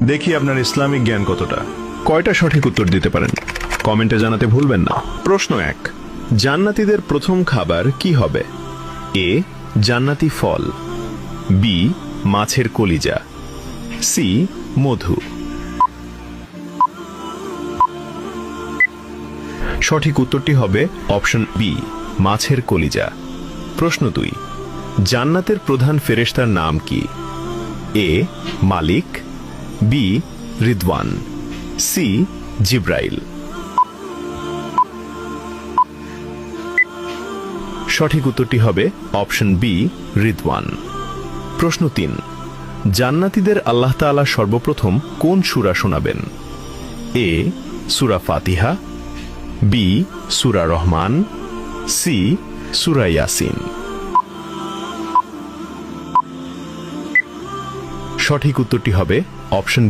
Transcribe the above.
দেখি আপনার ইসলামিক জ্ঞান কতটা। কয়টা সঠিক উত্তর দিতে পারেন কমেন্টে জানাতে ভুলবেন না। প্রশ্ন 1, জান্নাতীদের প্রথম খাবার কি হবে? এ, জান্নাতি ফল, বি, মাছের কলিজা, সি, মধু। সঠিক উত্তরটি হবে অপশন বি, মাছের কলিজা। প্রশ্ন 2, জান্নাতের প্রধান ফেরেশতার নাম কি? এ, মালিক, বি, রিদওয়ান, সি, জিব্রাইল। সঠিক উত্তরটি হবে অপশন বি, রিদওয়ান। প্রশ্ন 3, জান্নাতীদের আল্লাহ তাআলা সর্বপ্রথম কোন সূরা শোনাবেন? এ, সূরা ফাতিহা, বি, সূরা রহমান, সি, সূরা ইয়াসিন। সঠিক উত্তরটি হবে অপশন